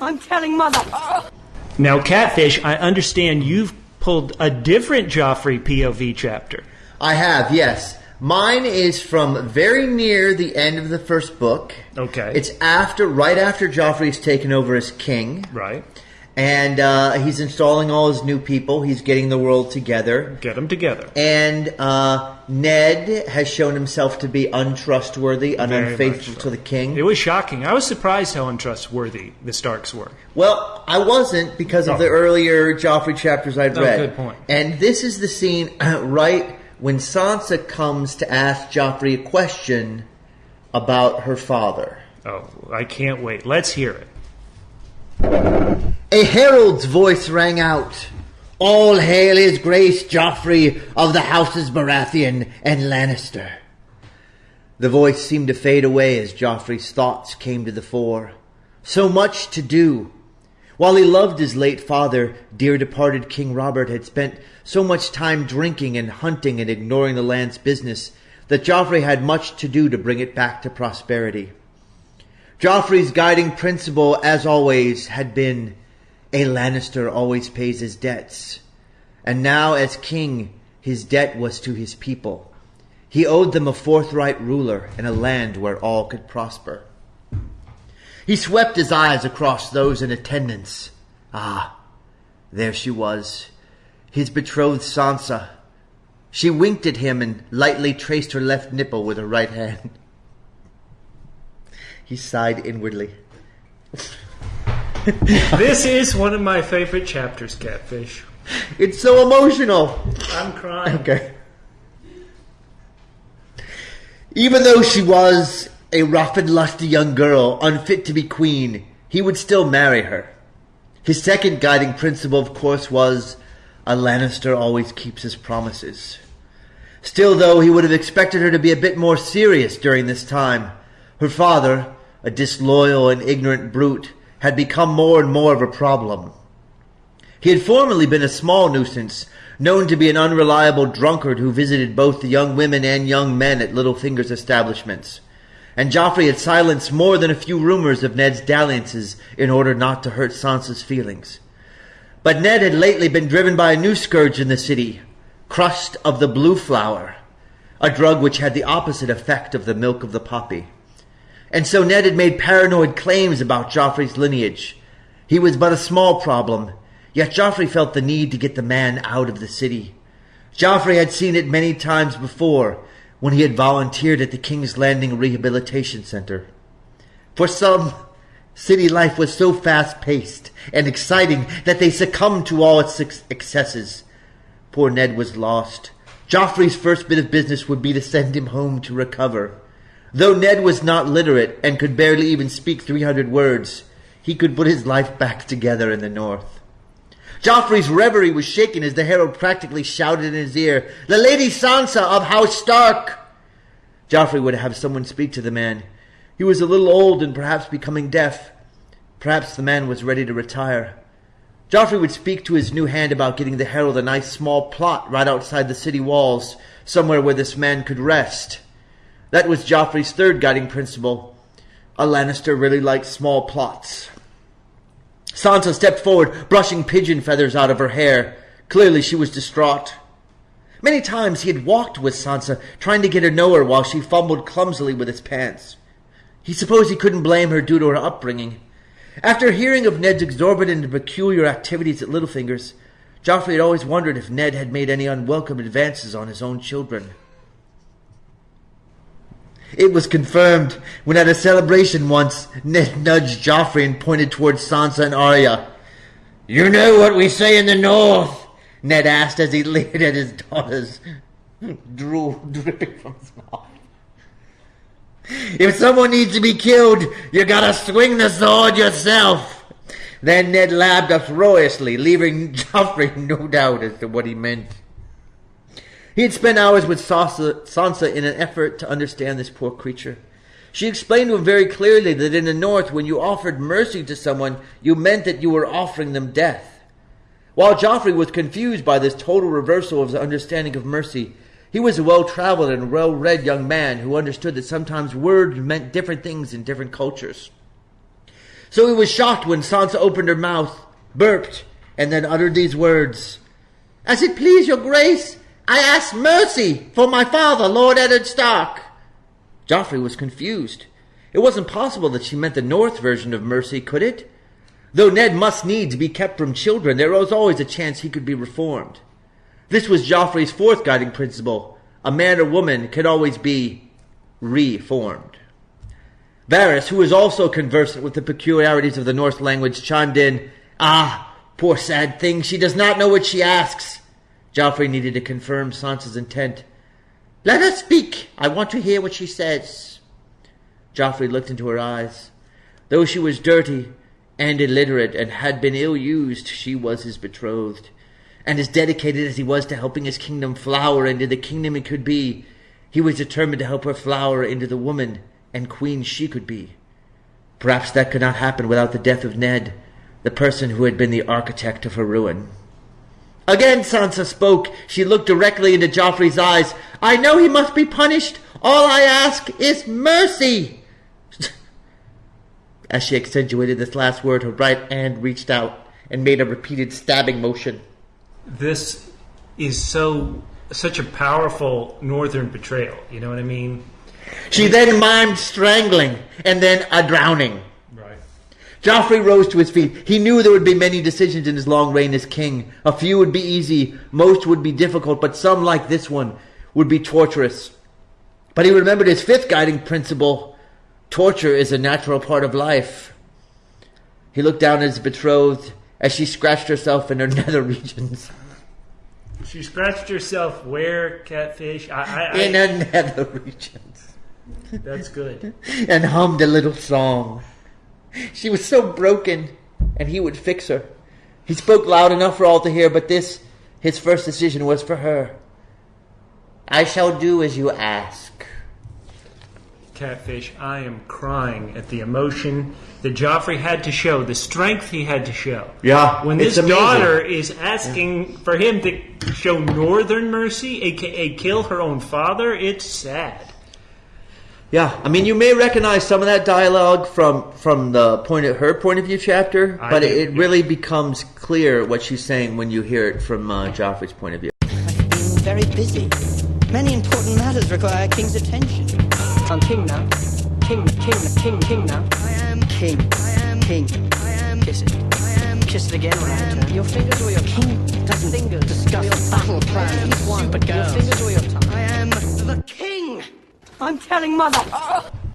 I'm telling Mother. Now, Catfish, I understand you've pulled a different Joffrey POV chapter. I have, yes. Mine is from very near the end of the first book. Okay. It's right after Joffrey's taken over as king. Right. And he's installing all his new people. He's getting the world together. Get them together. And Ned has shown himself to be untrustworthy and Very unfaithful much so. to the king. It was shocking. I was surprised how untrustworthy the Starks were. Well, I wasn't because of the earlier Joffrey chapters I'd read. Good point. And this is the scene right when Sansa comes to ask Joffrey a question about her father. Oh, I can't wait. Let's hear it. A herald's voice rang out. All hail his grace Joffrey of the houses Baratheon and Lannister. The voice seemed to fade away as Joffrey's thoughts came to the fore. So much to do. While he loved his late father, dear departed King Robert had spent so much time drinking and hunting and ignoring the land's business that Joffrey had much to do to bring it back to prosperity. Joffrey's guiding principle, as always, had been a Lannister always pays his debts. And now, as king, his debt was to his people. He owed them a forthright ruler and a land where all could prosper. He swept his eyes across those in attendance. Ah, there she was, his betrothed Sansa. She winked at him and lightly traced her left nipple with her right hand. He sighed inwardly. This is one of my favorite chapters, Catfish. It's so emotional. I'm crying. Okay. Even though she was a rough and lusty young girl, unfit to be queen, he would still marry her. His second guiding principle, of course, was a Lannister always keeps his promises. Still, though, he would have expected her to be a bit more serious during this time. Her father, a disloyal and ignorant brute, had become more and more of a problem. He had formerly been a small nuisance, known to be an unreliable drunkard who visited both the young women and young men at Littlefinger's establishments. And Joffrey had silenced more than a few rumors of Ned's dalliances in order not to hurt Sansa's feelings. But Ned had lately been driven by a new scourge in the city, crust of the blue flower, a drug which had the opposite effect of the milk of the poppy. And so Ned had made paranoid claims about Joffrey's lineage. He was but a small problem, yet Joffrey felt the need to get the man out of the city. Joffrey had seen it many times before, when he had volunteered at the King's Landing Rehabilitation Center. For some, city life was so fast-paced and exciting that they succumbed to all its excesses. Poor Ned was lost. Joffrey's first bit of business would be to send him home to recover. Though Ned was not literate and could barely even speak 300 words, he could put his life back together in the north. Joffrey's reverie was shaken as the herald practically shouted in his ear, "The Lady Sansa of House Stark!" Joffrey would have someone speak to the man. He was a little old and perhaps becoming deaf. Perhaps the man was ready to retire. Joffrey would speak to his new hand about getting the herald a nice small plot right outside the city walls, somewhere where this man could rest. That was Joffrey's third guiding principle. A Lannister really likes small plots. Sansa stepped forward, brushing pigeon feathers out of her hair. Clearly she was distraught. Many times he had walked with Sansa, trying to get her know her while she fumbled clumsily with his pants. He supposed he couldn't blame her due to her upbringing. After hearing of Ned's exorbitant and peculiar activities at Littlefinger's, Joffrey had always wondered if Ned had made any unwelcome advances on his own children. It was confirmed when at a celebration once, Ned nudged Joffrey and pointed towards Sansa and Arya. "You know what we say in the north?" Ned asked as he leered at his daughters, drool dripping from his mouth. "If someone needs to be killed, you gotta swing the sword yourself." Then Ned laughed uproariously, leaving Joffrey no doubt as to what he meant. He had spent hours with Sansa in an effort to understand this poor creature. She explained to him very clearly that in the north, when you offered mercy to someone, you meant that you were offering them death. While Joffrey was confused by this total reversal of his understanding of mercy, he was a well-traveled and well-read young man who understood that sometimes words meant different things in different cultures. So he was shocked when Sansa opened her mouth, burped, and then uttered these words. "As it please your grace, I ask mercy for my father, Lord Eddard Stark." Joffrey was confused. It wasn't possible that she meant the North version of mercy, could it? Though Ned must needs be kept from children, there was always a chance he could be reformed. This was Joffrey's fourth guiding principle. A man or woman can always be reformed. Varys, who was also conversant with the peculiarities of the Norse language, chimed in, "Ah, poor sad thing, she does not know what she asks." Joffrey needed to confirm Sansa's intent. "Let her speak. I want to hear what she says." Joffrey looked into her eyes. Though she was dirty and illiterate and had been ill-used, she was his betrothed. And as dedicated as he was to helping his kingdom flower into the kingdom it could be, he was determined to help her flower into the woman and queen she could be. Perhaps that could not happen without the death of Ned, the person who had been the architect of her ruin. Again Sansa spoke. She looked directly into Joffrey's eyes. "I know he must be punished. All I ask is mercy." As she accentuated this last word, her right hand reached out and made a repeated stabbing motion. This is such a powerful northern betrayal. You know what I mean? She then mimed strangling and then a drowning. Right. Joffrey rose to his feet. He knew there would be many decisions in his long reign as king. A few would be easy, most would be difficult, but some, like this one, would be torturous. But he remembered his fifth guiding principle: torture is a natural part of life. He looked down at his betrothed as she scratched herself in her nether regions. She scratched herself where, Catfish? In her nether regions. That's good. And hummed a little song. She was so broken, and he would fix her. He spoke loud enough for all to hear, but this, his first decision, was for her. "I shall do as you ask." Catfish, I am crying at the emotion that Joffrey had to show, the strength he had to show. Yeah, when this it's amazing. daughter is asking for him to show northern mercy, aka kill her own father, it's sad. Yeah, I mean, you may recognize some of that dialogue from the her point of view chapter, but it really becomes clear what she's saying when you hear it from Joffrey's point of view. I've been very busy. Many important matters require a king's attention. I'm king now. King now. I am king. I am king. I am. Kiss it. I am. Kiss it again when I return. Your fingers or your king doesn't discuss battle plans. But your fingers or your tongue. I am the king. I'm telling mother.